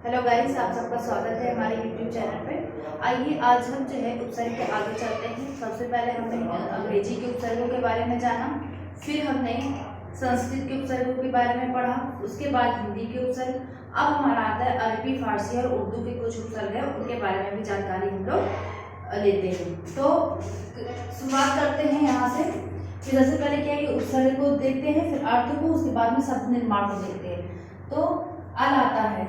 Hello guys, आप सबका स्वागत है हमारे यूट्यूब चैनल पे। आइए आज हम जो है उपसर्ग के आगे चलते हैं। सबसे पहले हमने अंग्रेजी के उपसर्गों के बारे में जाना, फिर हमने संस्कृत के उपसर्गों के बारे में पढ़ा, उसके बाद हिंदी के उपसर्ग। अब हमारा आता है अरबी, फारसी और उर्दू के कुछ उपसर्ग है, उनके बारे में भी जानकारी हम लोग लेते हैं। तो शुरुआत करते हैं यहाँ से। फिर सबसे पहले क्या है कि उपसर्ग को देखते हैं, फिर अर्थ को, उसके बाद में शब्द निर्माण को देखते हैं। तो अल आता है,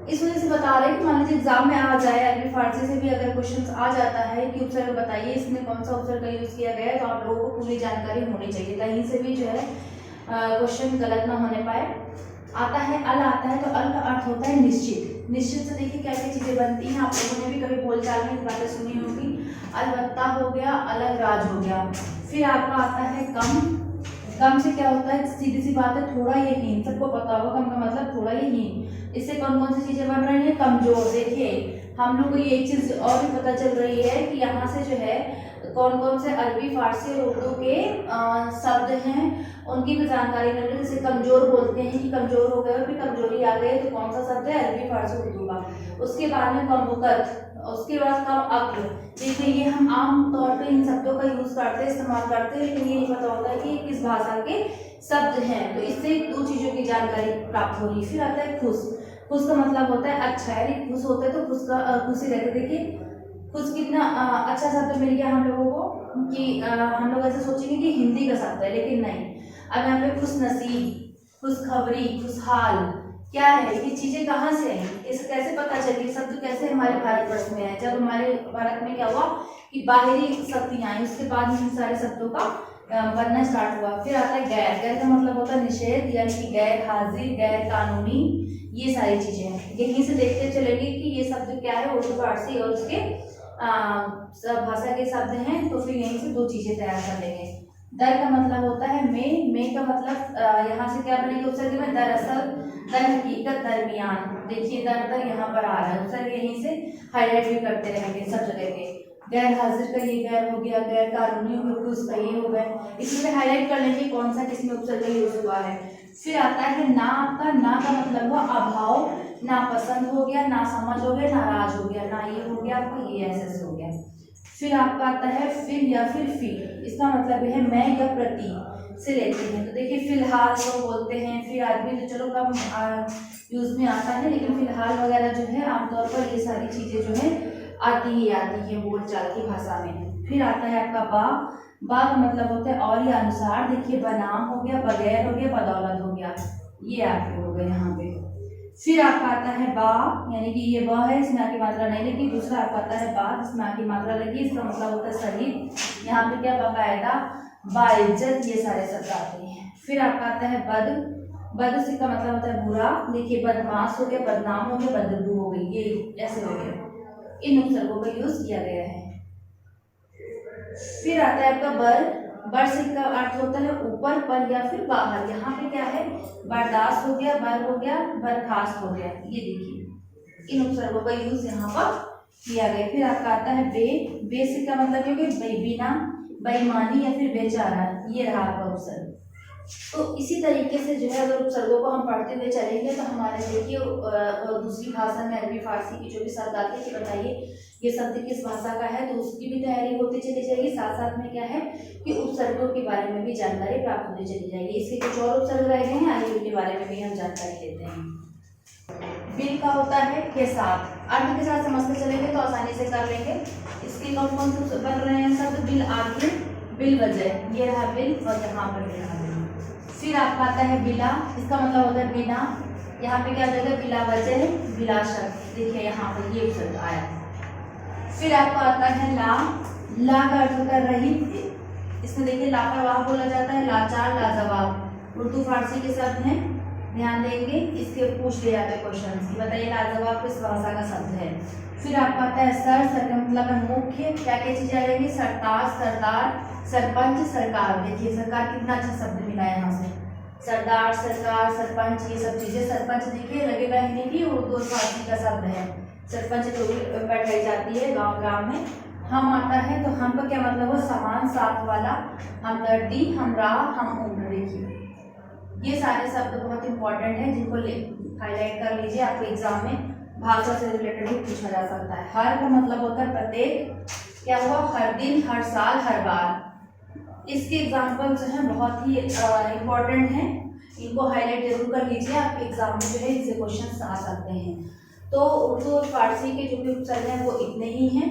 इस वजह से बता रहे हैं कि मान लीजिए एग्जाम में आ जाए, अरबी फारसी से भी अगर क्वेश्चन आ जाता है कि उपसर्ग बताइए इसमें कौन सा उपसर्ग का यूज किया गया है, तो आप लोगों को पूरी जानकारी होनी चाहिए, कहीं से भी जो है क्वेश्चन गलत ना होने पाए। आता है अल आता है, तो अल का अर्थ होता है निश्चित। निश्चित से देखिए क्या क्या चीजें बनती हैं, आप लोगों ने भी कभी बोलचाल में बातें सुनी होगी। अलबत्ता हो गया, अलग राज हो गया। फिर आपका आता है कम। कम से क्या होता है, सीधी सी बात है, थोड़ा ये हीन, सबको पता होगा कम का मतलब थोड़ा ये हीन। इससे कौन कौन सी चीजें बन रही हैं, कमजोर। देखिए हम लोग को ये एक चीज और भी पता चल रही है कि यहाँ से जो है कौन कौन से अरबी, फारसी और उर्दू के शब्द हैं, उनकी भी जानकारी मिल रही है। जैसे कमजोर बोलते हैं कि कमजोर हो गए और फिर कमजोरी आ गई, तो कौन सा शब्द है, अरबी, फारसी, उर्दू का। उसके बाद में कमबुकत, उसके बाद कम अक्ल। देखिए ये हम आम तौर पे इन शब्दों का यूज करते हैं, इस्तेमाल करते हैं, लेकिन ये नहीं पता होता है कि किस भाषा के शब्द हैं। तो इससे दो चीजों की जानकारी प्राप्त होगी। फिर आता है खुश। खुश का मतलब होता है अच्छा, यानी खुश होते हैं तो खुश का खुशी रहते। देखिए खुश कितना अच्छा शब्द मिल गया हम लोगों को कि हम लोग ऐसे सोचेंगे कि हिंदी का शब्द है, लेकिन नहीं। अब यहाँ पे खुश नसीब, खुशखबरी, खुशहाल क्या है, ये चीजें कहाँ से आई, इसे कैसे पता चली, शब्द कैसे हमारे भारतवर्ष में है। जब हमारे भारत में क्या हुआ कि बाहरी शक्तियां आई, उसके बाद इन सारे शब्दों का बनना स्टार्ट हुआ। फिर आता है गैर। गैर का मतलब होता है निषेध, यानी कि गैर हाजिर, गैर कानूनी, ये सारी चीजें हैं। यहीं से देखते चलेंगे कि ये शब्द क्या है, उर्दू, फारसी और उसके सब भाषा के शब्द हैं। तो फिर यहीं से दो चीजें तैयार कर लेंगे। दर का मतलब होता है में का मतलब यहाँ से क्या बनेगा उपसर्ग में, दरअसल, दर हकीकत, दरमियान। देखिए दर यहाँ पर आ रहा है, उपसर्ग यहीं से हाईलाइट भी करते रहेंगे सब जगह पे। गैर हाजिर का ये गैर हो गया, गैर कानूनी हो गया, उसका ये हो गया, इसमें हाईलाइट कर लेंगे कौन सा किसमें उपसर्ग यूज हुआ है। फिर आता है ना। आपका ना का मतलब हुआ अभाव, ना पसंद हो गया, ना समझ हो गया, नाराज हो गया, ना ये हो गया आपका, ये ऐसे हो गया। फिर आपका आता है फिर या फिर, इसका मतलब है मैं या प्रति से लेते हैं। तो देखिए फिलहाल तो बोलते हैं, फिर आदमी तो चलो कम यूज में आता है, लेकिन फिलहाल वगैरह जो है आमतौर पर ये सारी चीजें जो है आती ही आती है बोलचाल की भाषा में। फिर आता है आपका बा। बा का मतलब होता है और या अनुसार। देखिए बनाम हो गया, बगैर हो गया, बदौलत हो गया, ये आपके हो गए यहाँ पे। फिर आपका आता है बा, यानी कि ये बा है, इसमें आकी मात्रा नहीं लगी। दूसरा आपका आता है बा, जिसमें आकी मात्रा लगी, इसका मतलब होता है शहीद। यहाँ पे क्या, बाकायदा, बाइज्जत, ये सारे शब्द आते हैं। फिर आपका आता है बद। बद से का मतलब होता है बुरा। देखिए बदमाश हो गया, बदनाम हो गया, बदबू हो गई, ये ऐसे हो गया। इन उपसर्गों का यूज किया गया है। फिर आता है आपका बर। बर से का अर्थ होता है ऊपर, पर या फिर बाहर। यहाँ पे क्या है, बर्दाश्त हो गया, बर हो गया, बर्खास्त हो गया, ये देखिए इन उपसर्गों का यूज यहाँ पर किया गया। फिर आपका आता है बे। बे से का मतलब क्योंकि बिना, बेईमानी या फिर बेचारा, ये रहा आपका उपसर्ग। तो इसी तरीके से जो है अगर उपसर्गों को हम पढ़ते हुए चलेंगे तो हमारे देखिए दूसरी भाषा में अरबी, फारसी की जो भी शब्द आते हैं कि बताइए ये शब्द किस भाषा का है, तो उसकी भी तैयारी होती चली जाएगी। साथ साथ में क्या है कि उपसर्गों के बारे में भी जानकारी प्राप्त होती चली जाएगी। इसके कुछ और उपसर्ग रह गए हैं, आइए उनके बारे में भी हम जानकारी लेते हैं। बिल का होता है के साथ, अर्थ के साथ समझते चलेंगे तो आसानी से कर लेंगे। इसके कौन कौन से बन रहे हैं शब्द, बिल आगे, बिल वजह, ये रहा बिल और यहाँ पर रहा बिल। फिर आपका आता है बिला, इसका मतलब होता है बिना। यहाँ पे क्या हो जाएगा, बिला वजह, बिला शर्त। देखिए यहाँ पर ये शब्द आया। फिर आपका आता है ला। ला का अर्थ होता है रहित। इसमें देखिए लापरवाह बोला जाता है, लाचार, लाजवाब। उर्दू, फारसी के शब्द हैं, ध्यान देंगे। इसके पूछ लिया जाते क्वेश्चन कि बताइए लाजवाब किस भाषा का शब्द है। फिर आपका आता है सर। सर का मतलब है मुख्य। क्या क्या चीजें आ जाएंगी, सरताज, सरदार, सरपंच, सरकार। देखिए सरकार कितना अच्छा शब्द मिला है यहाँ से, सरदार, सरकार, सरपंच, ये सब चीजें। सरपंच देखिए लगेगा ही नहीं कि उर्दू फारसी का शब्द है। सरपंच तो बैठाई जाती है गांव गांव में। हम आता है तो हम का क्या मतलब है, समान, साथ वाला, हमदर्दी, हमरा, हम उम्र। देखिए ये सारे शब्द बहुत इंपॉर्टेंट है, जिनको हाईलाइट कर लीजिए, आपके एग्जाम में भाषा से रिलेटेड भी पूछा जा सकता है। हर का मतलब होता है प्रत्येक, क्या हुआ, हर दिन, हर साल, हर बार। इसके एग्जाम्पल जो है बहुत ही इम्पोर्टेंट हैं, इनको हाईलाइट जरूर कर लीजिए, आपके एग्जाम में जो है इनसे क्वेश्चन आ सकते हैं। तो उर्दू और फारसी के जो भी उपसर्ग हैं वो इतने ही हैं।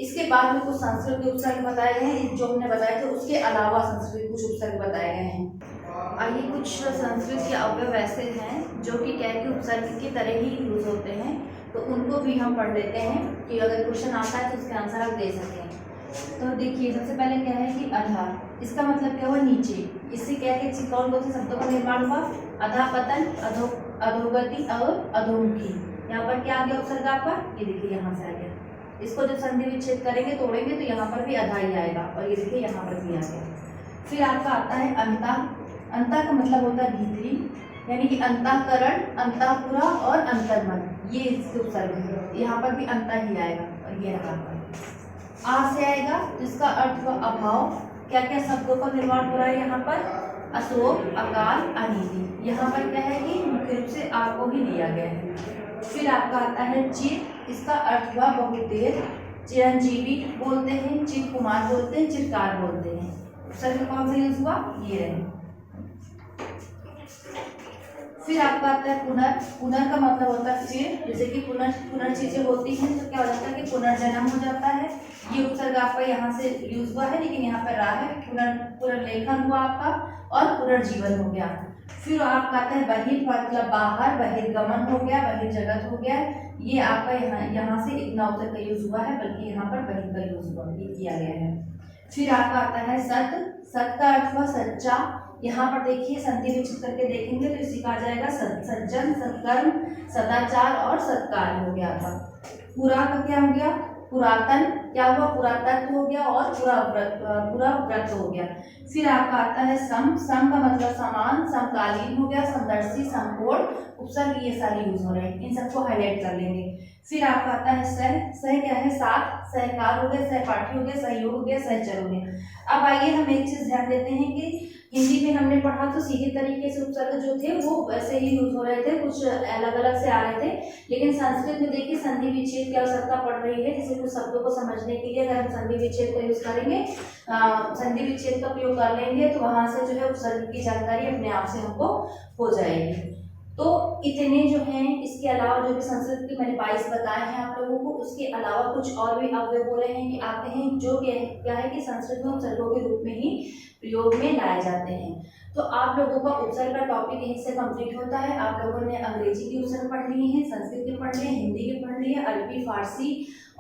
इसके बाद में कुछ संस्कृत के उपसर्ग बताए गए हैं, जो हमने बताए थे उसके अलावा संस्कृत कुछ उपसर्ग बताए गए हैं। आइए कुछ संस्कृत के अवयव ऐसे हैं जो कि क्या है कि उपसर्ग की तरह ही यूज होते हैं, तो उनको भी हम पढ़ लेते हैं कि अगर क्वेश्चन आता है तो उसके आंसर आप दे सकें। तो देखिए सबसे पहले क्या है कि अधा, इसका मतलब क्या हुआ, नीचे। इससे क्या है कि कौन कौन से शब्दों का निर्माण हुआ, अधा, पतन, अधोगति और अधोमुखी। यहाँ पर क्या आ गया उपसर्ग आपका, ये देखिए यहाँ से आ गया। इसको जब संधि विच्छेद करेंगे, तोड़ेंगे, तो यहाँ पर भी अधा ही आएगा, और ये देखिए यहाँ पर भी आ गया। फिर आपका आता है अंता। अंता का मतलब होता है भीतरी, यानी कि अंतःकरण, अंतःपुरा और अंतर्मन, ये इसके उपसर्ग है। यहाँ पर भी अंता ही आएगा, और ये रहा पर आ से आएगा, जिसका अर्थ हुआ अभाव। क्या क्या शब्दों का निर्माण हो रहा है यहाँ पर, अशोक, अकाल, अनीति। यहाँ पर क्या है कि मुख्य रूप से आ को ही लिया गया है। फिर आपका आता है चिर, इसका अर्थ हुआ बहुत देर। चिरंजीवी बोलते हैं, चिर कुमार बोलते हैं, चिरकार बोलते हैं। उपसर्ग कौन सा यूज हुआ, ये रहे। फिर आपका आता है पुनर। पुनर का मतलब होता है फिर, जैसे कि पुनर चीजें होती हैं तो क्या हो जाता है कि पुनर्जन्म हो जाता है। ये उपसर्ग आपका यहाँ से यूज हुआ है, लेकिन यहाँ पर रहा है पुनर्लेखन हुआ आपका, और पुनर्जीवन हो गया। फिर आपका आता है बहिर्, मतलब बाहर, बहिर्गमन हो गया, बहिर्जगत हो गया। ये आपका यहाँ से इतना उपसर्ग का यूज हुआ है, बल्कि यहाँ पर बहिर् का यूज हुआ, ये किया गया है। फिर आपका आता है सत। सत का अर्थ हुआ सच्चा। यहाँ पर देखिए संधि विच्छेद करके देखेंगे तो इसी का आ जाएगा सज्जन, सत्कर्म, सदाचार और सत्कार हो गया था। पूरा का क्या हो गया, पुरातन, क्या हुआ, पुरातत्व हो गया, और पूरा व्रत हो गया। फिर आपका आता है सम। सम का मतलब समान, समकालीन हो गया, समदर्शी, समकोण। उपसर्ग ये सारे यूज हो रहे हैं, इन सबको हाईलाइट कर लेंगे। फिर आपका आता है सह। सह क्या है, साथ, सहकार हो गया, सहपाठी हो गया, सहयोग हो गया, सहचर हो गया। अब आइए हम एक चीज ध्यान देते हैं कि हिंदी में हमने पढ़ा तो सीधे तरीके से उपसर्ग जो थे वो वैसे ही यूज हो रहे थे, कुछ अलग अलग से आ रहे थे। लेकिन संस्कृत में देखिए संधि विच्छेद की आवश्यकता पड़ रही है, जैसे कुछ शब्दों को समझने के लिए अगर हम संधि विच्छेद का यूज करेंगे, संधि विच्छेद का प्रयोग कर लेंगे, तो वहां से जो है उपसर्ग की जानकारी अपने आप से हमको हो जाएगी। तो इतने जो हैं, इसके अलावा जो भी संस्कृत के मैंने 22 बताए हैं आप लोगों को, उसके अलावा कुछ और भी अवयव बोले हैं कि आते हैं, जो क्या है कि संस्कृत में उपसर्गों के रूप में ही प्रयोग में लाए जाते हैं। तो आप लोगों का उपसर्ग का टॉपिक यहीं से कंप्लीट होता है। आप लोगों ने अंग्रेजी के उपसर्ग पढ़ लिए हैं, संस्कृत के पढ़ लिए, हिंदी के पढ़ लिए, अरबी, फारसी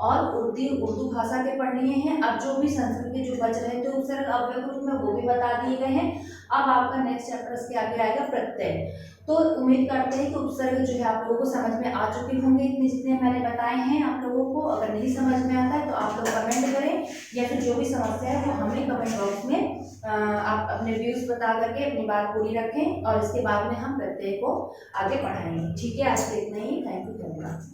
और उर्दू भाषा के पढ़ लिए हैं। अब जो भी संस्कृत के जो बच रहे थे उपसर्ग अवयव रूप में, वो भी बता दिए गए हैं। अब आपका नेक्स्ट चैप्टर इसके आगे आएगा प्रत्यय। तो उम्मीद करते हैं कि उपसर्ग जो है आप लोगों को समझ में आ चुके होंगे, इतने जितने मैंने बताए हैं आप लोगों को। अगर नहीं समझ में आता है तो आप लोग कमेंट करें, या फिर जो भी समस्या है वो हमें कमेंट बॉक्स में आप अपने व्यूज बता करके अपनी बात पूरी रखें, और इसके बाद में हम प्रत्यय को आगे बढ़ाएंगे। ठीक है, आज के इतना ही। थैंक यू, धन्यवाद।